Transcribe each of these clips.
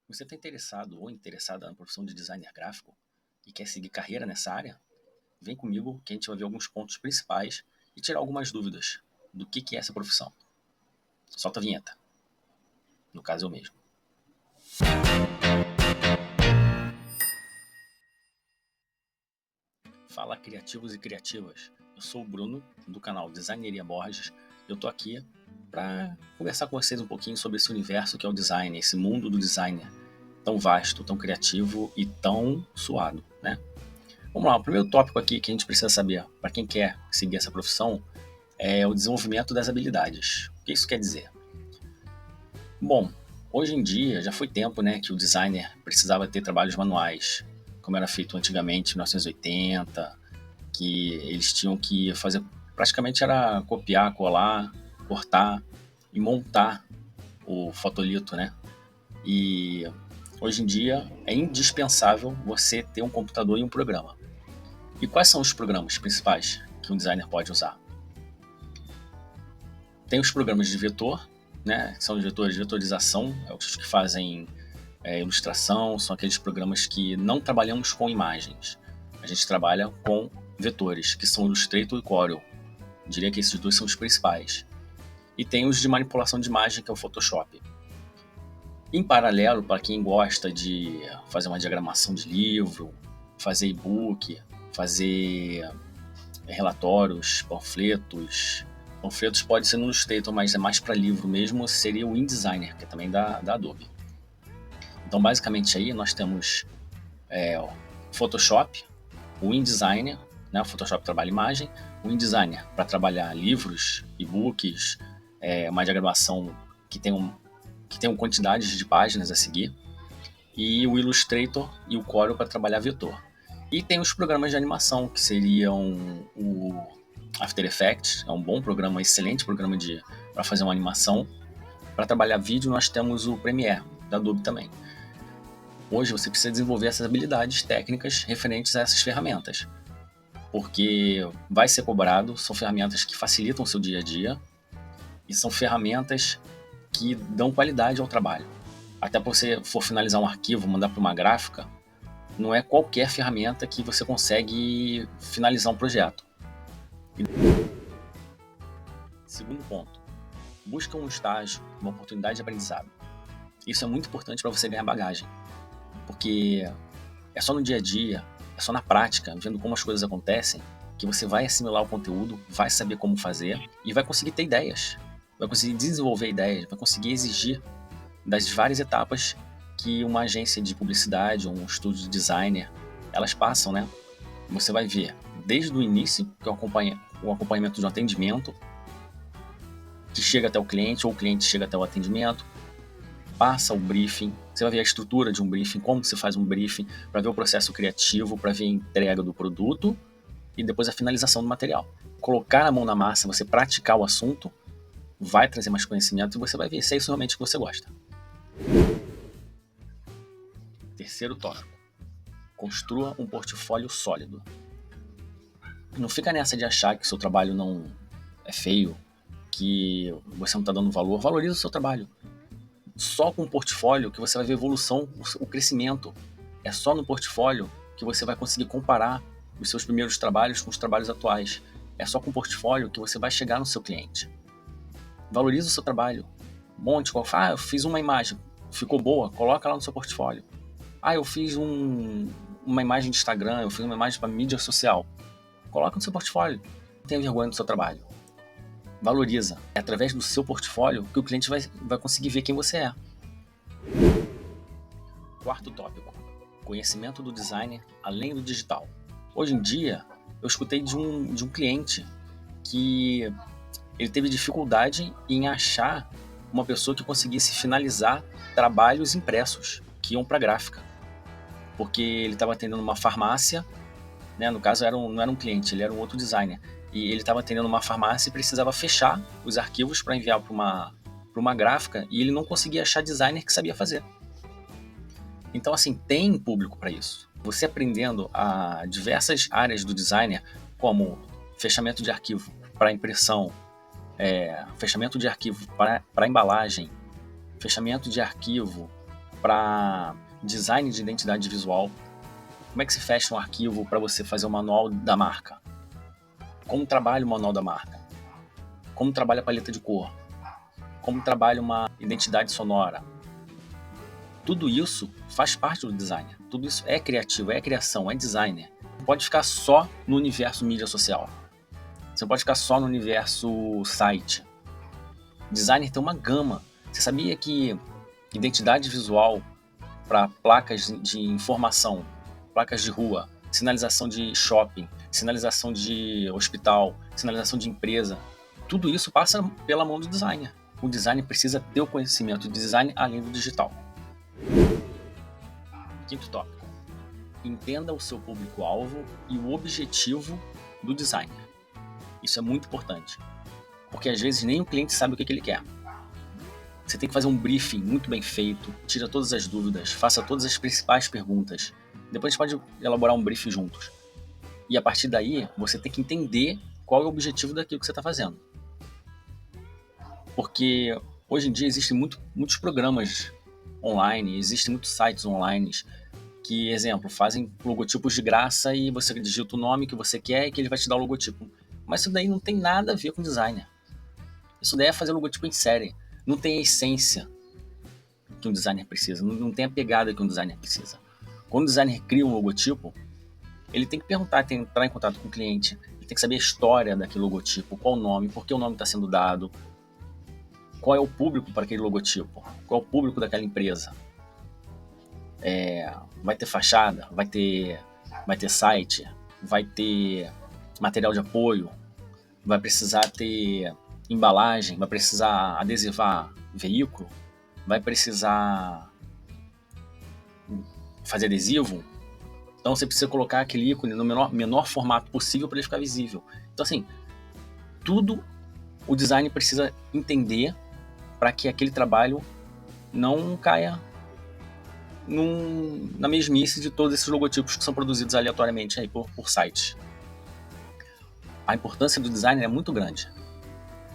Você está interessado ou interessada na profissão de designer gráfico e quer seguir carreira nessa área? Vem comigo que a gente vai ver alguns pontos principais e tirar algumas dúvidas do que é essa profissão. Solta a vinheta. No caso, eu mesmo. Fala, criativos e criativas. Eu sou o Bruno, do canal Designeria Borges. Eu tô aqui para conversar com vocês um pouquinho sobre esse universo que é o design, esse mundo do designer tão vasto, tão criativo e tão suado, né? Vamos lá, o primeiro tópico aqui que a gente precisa saber para quem quer seguir essa profissão é o desenvolvimento das habilidades. O que isso quer dizer? Bom, hoje em dia já foi tempo, né, que o designer precisava ter trabalhos manuais, como era feito antigamente, em 1980, que eles tinham que fazer, praticamente era copiar, colar, cortar e montar o fotolito, né? E hoje em dia é indispensável você ter um computador e um programa. E quais são os programas principais que um designer pode usar? Tem os programas de vetor, né? São os vetores de vetorização, é os que fazem ilustração, são aqueles programas que não trabalhamos com imagens. A gente trabalha com vetores, que são Illustrator e Corel. Eu diria que esses dois são os principais. E tem os de manipulação de imagem, que é o Photoshop. Em paralelo, para quem gosta de fazer uma diagramação de livro, fazer e-book, fazer relatórios, panfletos. Panfletos pode ser no Illustrator, mas é mais para livro mesmo, seria o InDesigner, que é também da Adobe. Então, basicamente aí nós temos o Photoshop, o InDesigner, né? O Photoshop trabalha imagem, o InDesigner para trabalhar livros, e-books, uma diagramação que tenham quantidades de páginas a seguir, e o Illustrator e o Corel para trabalhar vetor. E tem os programas de animação, que seriam o After Effects, é um bom programa, excelente programa para fazer uma animação. Para trabalhar vídeo, nós temos o Premiere, da Adobe também. Hoje você precisa desenvolver essas habilidades técnicas referentes a essas ferramentas, porque vai ser cobrado, são ferramentas que facilitam o seu dia a dia e são ferramentas que dão qualidade ao trabalho. Até para você for finalizar um arquivo, mandar para uma gráfica, não é qualquer ferramenta que você consegue finalizar um projeto. Segundo ponto, busca um estágio, uma oportunidade de aprendizado. Isso é muito importante para você ganhar bagagem, porque é só no dia a dia, é só na prática, vendo como as coisas acontecem, que você vai assimilar o conteúdo, vai saber como fazer e vai conseguir ter ideias, vai conseguir desenvolver ideias, vai conseguir exigir das várias etapas que uma agência de publicidade ou um estúdio de designer, elas passam, né? Você vai ver desde o início, que é o acompanhamento de um atendimento, que chega até o cliente, ou o cliente chega até o atendimento, passa o briefing, você vai ver a estrutura de um briefing, como você faz um briefing, para ver o processo criativo, para ver a entrega do produto e depois a finalização do material. Colocar a mão na massa, você praticar o assunto, vai trazer mais conhecimento e você vai ver se é isso realmente que você gosta. Terceiro tópico, construa um portfólio sólido. Não fica nessa de achar que o seu trabalho não é feio, que você não está dando valor. Valoriza o seu trabalho. Só com o portfólio que você vai ver evolução, o crescimento. É só no portfólio que você vai conseguir comparar os seus primeiros trabalhos com os trabalhos atuais. É só com o portfólio que você vai chegar no seu cliente. Valoriza o seu trabalho. Monte, eu fiz uma imagem, ficou boa, coloca lá no seu portfólio. Eu fiz uma imagem de Instagram, eu fiz uma imagem para mídia social. Coloca no seu portfólio. Não tenha vergonha do seu trabalho. Valoriza. É através do seu portfólio que o cliente vai conseguir ver quem você é. Quarto tópico. Conhecimento do designer além do digital. Hoje em dia, eu escutei de um cliente que ele teve dificuldade em achar uma pessoa que conseguisse finalizar trabalhos impressos que iam para gráfica. Porque ele estava atendendo uma farmácia, né? No caso não era um cliente, ele era um outro designer. E ele estava atendendo uma farmácia e precisava fechar os arquivos para enviar para uma gráfica e ele não conseguia achar designer que sabia fazer. Então, assim, tem público para isso. Você aprendendo a diversas áreas do designer, como fechamento de arquivo para impressão, fechamento de arquivo para embalagem, fechamento de arquivo para design de identidade visual. Como é que se fecha um arquivo para você fazer o manual da marca? Como trabalha o manual da marca? Como trabalha a paleta de cor? Como trabalha uma identidade sonora? Tudo isso faz parte do designer. Tudo isso é criativo, é criação, é designer. Não pode ficar só no universo mídia social. Você não pode ficar só no universo site. Designer tem uma gama. Você sabia que identidade visual para placas de informação, placas de rua, sinalização de shopping, sinalização de hospital, sinalização de empresa, tudo isso passa pela mão do designer. O designer precisa ter o conhecimento de design além do digital. Quinto tópico. Entenda o seu público-alvo e o objetivo do designer. Isso é muito importante, porque às vezes nem o cliente sabe o que ele quer. Você tem que fazer um briefing muito bem feito, tira todas as dúvidas, faça todas as principais perguntas. Depois a gente pode elaborar um briefing juntos. E a partir daí, você tem que entender qual é o objetivo daquilo que você está fazendo. Porque hoje em dia existem muitos programas online, existem muitos sites online que, exemplo, fazem logotipos de graça e você digita o nome que você quer e que ele vai te dar o logotipo. Mas isso daí não tem nada a ver com designer. Isso daí é fazer logotipo em série. Não tem a essência que um designer precisa, não tem a pegada que um designer precisa. Quando o designer cria um logotipo, ele tem que perguntar, tem que entrar em contato com o cliente, ele tem que saber a história daquele logotipo, qual o nome, por que o nome está sendo dado, qual é o público para aquele logotipo, qual é o público daquela empresa. Vai ter fachada, vai ter site, vai ter material de apoio, vai precisar ter embalagem, vai precisar adesivar veículo, vai precisar fazer adesivo. Então você precisa colocar aquele ícone no menor formato possível para ele ficar visível. Então assim, tudo o design precisa entender para que aquele trabalho não caia na mesmice de todos esses logotipos que são produzidos aleatoriamente aí por sites. A importância do design é muito grande.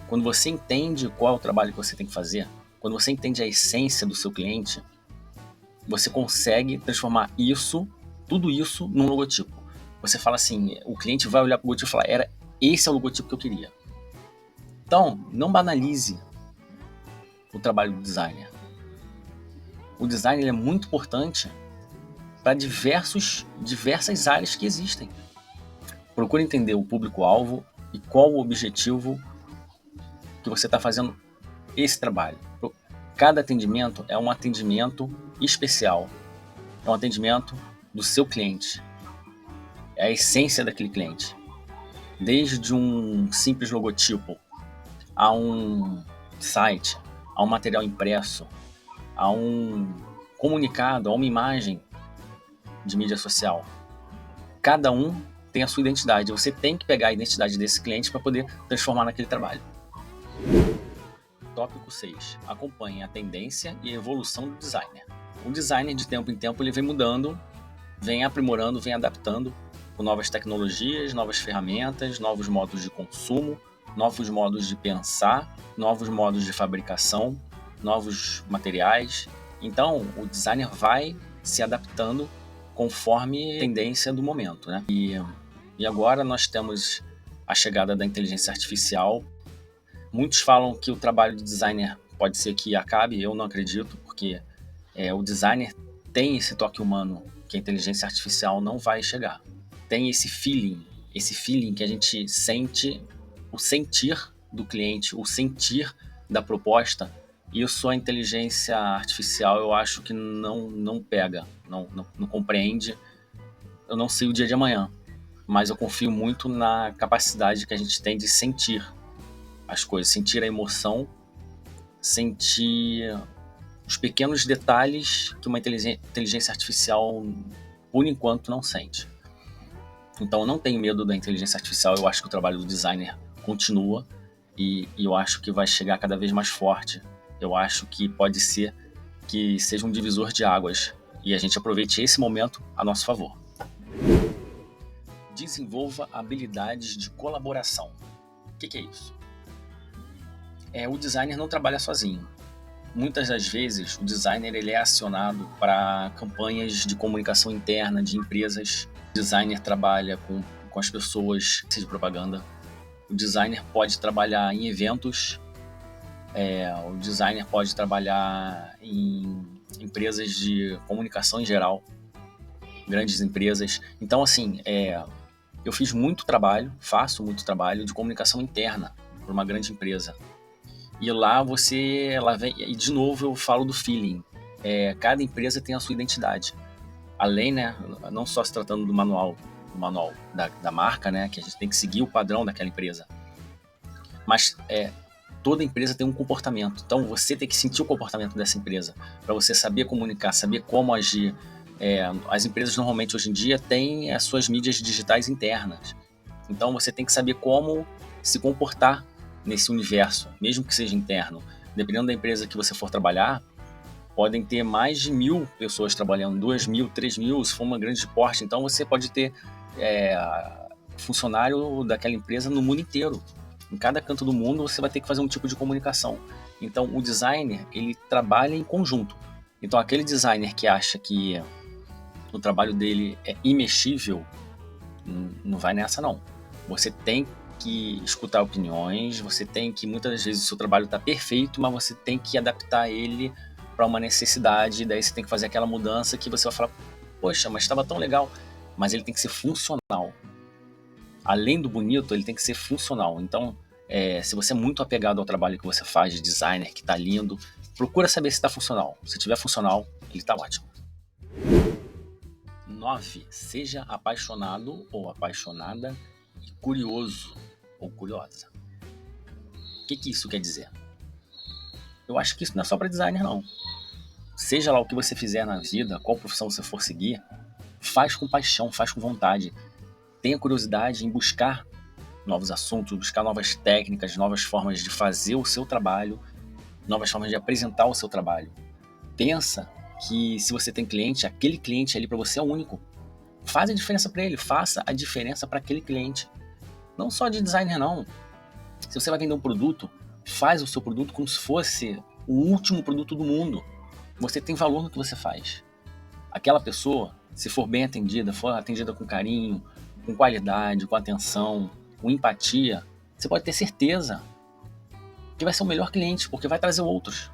Quando você entende qual é o trabalho que você tem que fazer, quando você entende a essência do seu cliente, você consegue transformar tudo isso num logotipo. Você fala assim, o cliente vai olhar para o logotipo e falar, esse é o logotipo que eu queria. Então, não banalize o trabalho do designer. O design ele é muito importante para diversas áreas que existem. Procure entender o público-alvo e qual o objetivo que você está fazendo esse trabalho. Cada atendimento é um atendimento especial. É um atendimento do seu cliente. É a essência daquele cliente. Desde um simples logotipo, a um site, a um material impresso, a um comunicado, a uma imagem de mídia social. Cada um tem a sua identidade. Você tem que pegar a identidade desse cliente para poder transformar naquele trabalho. Tópico 6. Acompanhe a tendência e a evolução do designer. O designer, de tempo em tempo, ele vem mudando, vem aprimorando, vem adaptando com novas tecnologias, novas ferramentas, novos modos de consumo, novos modos de pensar, novos modos de fabricação, novos materiais. Então, o designer vai se adaptando conforme a tendência do momento, né? E agora nós temos a chegada da inteligência artificial. Muitos falam que o trabalho do designer pode ser que acabe, eu não acredito, porque o designer tem esse toque humano que a inteligência artificial não vai chegar. Tem esse feeling que a gente sente, o sentir do cliente, o sentir da proposta. Isso a inteligência artificial eu acho que não pega, não compreende. Eu não sei o dia de amanhã, mas eu confio muito na capacidade que a gente tem de sentir as coisas, sentir a emoção, sentir os pequenos detalhes que uma inteligência artificial, por enquanto, não sente. Então eu não tenho medo da inteligência artificial, eu acho que o trabalho do designer continua e eu acho que vai chegar cada vez mais forte. Eu acho que pode ser que seja um divisor de águas e a gente aproveite esse momento a nosso favor. Desenvolva habilidades de colaboração. O que é isso? O designer não trabalha sozinho. muitas das vezes o designer ele é acionado para campanhas de comunicação interna de empresas. O designer trabalha com as pessoas de propaganda. O designer pode trabalhar em eventos. O designer pode trabalhar em empresas de comunicação em geral, grandes empresas. Então, assim, eu faço muito trabalho de comunicação interna para uma grande empresa. E lá e de novo eu falo do feeling. Cada empresa tem a sua identidade. Além, né, não só se tratando do manual da marca, né, que a gente tem que seguir o padrão daquela empresa, mas toda empresa tem um comportamento. Então você tem que sentir o comportamento dessa empresa para você saber comunicar, saber como agir. As empresas normalmente hoje em dia têm as suas mídias digitais internas. Então você tem que saber como se comportar nesse universo, mesmo que seja interno. Dependendo da empresa que você for trabalhar, podem ter mais de 1.000 pessoas trabalhando, 2.000, 3.000, se for uma grande porte. Então você pode ter funcionário daquela empresa no mundo inteiro. Em cada canto do mundo você vai ter que fazer um tipo de comunicação. Então o designer, ele trabalha em conjunto. Então aquele designer que acha que o trabalho dele é imexível, não vai nessa não. Você tem que escutar opiniões, você tem que, muitas das vezes o seu trabalho está perfeito, mas você tem que adaptar ele para uma necessidade, daí você tem que fazer aquela mudança que você vai falar, poxa, mas estava tão legal, mas ele tem que ser funcional. Além do bonito, ele tem que ser funcional. Então, se você é muito apegado ao trabalho que você faz de designer, que está lindo, procura saber se está funcional. Se tiver funcional, ele está ótimo. 9. Seja apaixonado ou apaixonada e curioso ou curiosa. O que isso quer dizer? Eu acho que isso não é só para designer, não. Seja lá o que você fizer na vida, qual profissão você for seguir, faz com paixão, faz com vontade. Tenha curiosidade em buscar novos assuntos, buscar novas técnicas, novas formas de fazer o seu trabalho, novas formas de apresentar o seu trabalho. Pensa que se você tem cliente, aquele cliente ali para você é único. Faz a diferença para ele, faça a diferença para aquele cliente. Não só de designer, não. Se você vai vender um produto, faz o seu produto como se fosse o último produto do mundo. Você tem valor no que você faz. Aquela pessoa, se for bem atendida, for atendida com carinho, com qualidade, com atenção, com empatia, você pode ter certeza que vai ser o melhor cliente, porque vai trazer outros.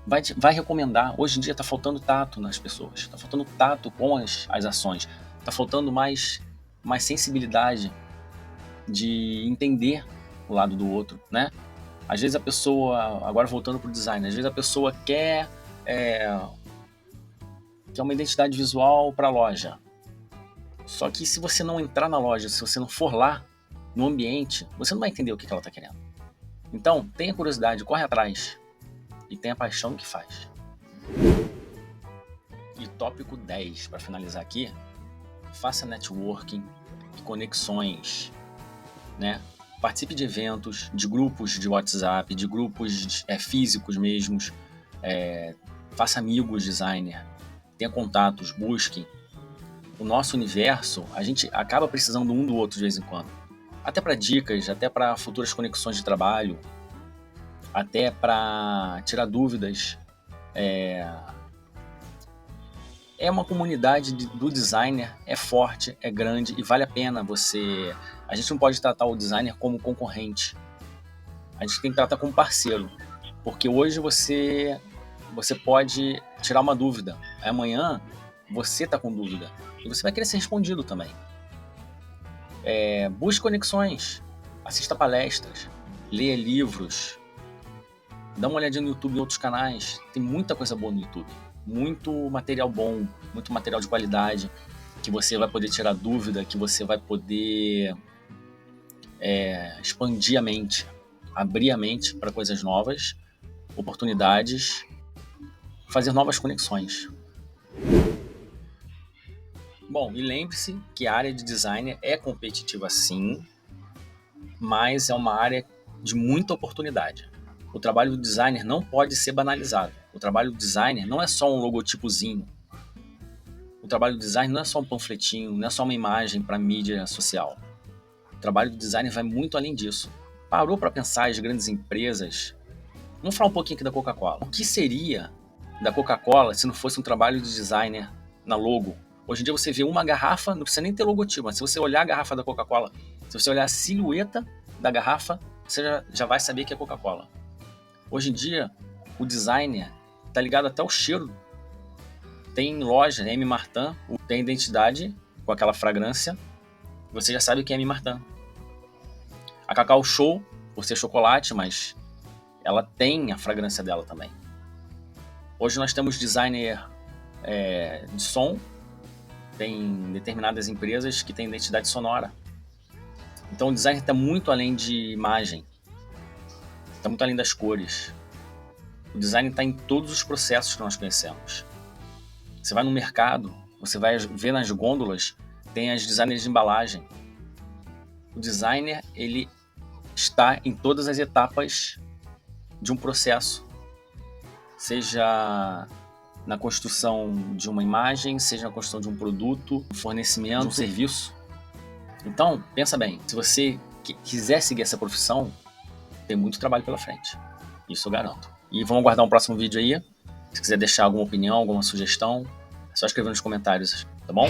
Vai recomendar. Hoje em dia está faltando tato nas pessoas, está faltando tato com as ações, está faltando mais sensibilidade de entender o lado do outro, né? Às vezes a pessoa, agora voltando para o design, às vezes a pessoa quer uma identidade visual para a loja. Só que se você não entrar na loja, se você não for lá, no ambiente, você não vai entender o que ela está querendo. Então, tenha curiosidade, corre atrás e tenha paixão no que faz. E tópico 10, para finalizar aqui, faça networking e conexões, né? Participe de eventos, de grupos de WhatsApp, de grupos físicos mesmos, faça amigos designer, tenha contatos, busque. O nosso universo, a gente acaba precisando um do outro de vez em quando. Até para dicas, até para futuras conexões de trabalho, até para tirar dúvidas. É uma comunidade do designer, é forte, é grande e vale a pena você... A gente não pode tratar o designer como concorrente. A gente tem que tratar como parceiro. Porque hoje você pode tirar uma dúvida. Amanhã você está com dúvida. E você vai querer ser respondido também. Busque conexões. Assista palestras. Leia livros. Dá uma olhadinha no YouTube e outros canais. Tem muita coisa boa no YouTube. Muito material bom, muito material de qualidade, que você vai poder tirar dúvida, que você vai poder expandir a mente, abrir a mente para coisas novas, oportunidades, fazer novas conexões. Bom, e lembre-se que a área de design é competitiva sim, mas é uma área de muita oportunidade. O trabalho do designer não pode ser banalizado. O trabalho do designer não é só um logotipozinho. O trabalho do design não é só um panfletinho, não é só uma imagem para mídia social. O trabalho do designer vai muito além disso. Parou para pensar as grandes empresas? Vamos falar um pouquinho aqui da Coca-Cola. O que seria da Coca-Cola se não fosse um trabalho de designer na logo? Hoje em dia você vê uma garrafa, não precisa nem ter logotipo, mas se você olhar a garrafa da Coca-Cola, se você olhar a silhueta da garrafa, você já vai saber que é Coca-Cola. Hoje em dia, o designer está ligado até ao cheiro. Tem loja, M. Martin, tem identidade com aquela fragrância, você já sabe que é M. Martin. A Cacau Show, por ser chocolate, mas ela tem a fragrância dela também. Hoje nós temos designer de som, tem determinadas empresas que têm identidade sonora. Então o design está muito além de imagem, está muito além das cores. O design está em todos os processos que nós conhecemos. Você vai no mercado, você vai ver nas gôndolas, tem as designers de embalagem. O designer, ele está em todas as etapas de um processo, seja na construção de uma imagem, seja na construção de um produto, um fornecimento, de um serviço. Então, pensa bem, se você quiser seguir essa profissão, tem muito trabalho pela frente. Isso eu garanto. E vamos aguardar um próximo vídeo aí. Se quiser deixar alguma opinião, alguma sugestão, é só escrever nos comentários, tá bom?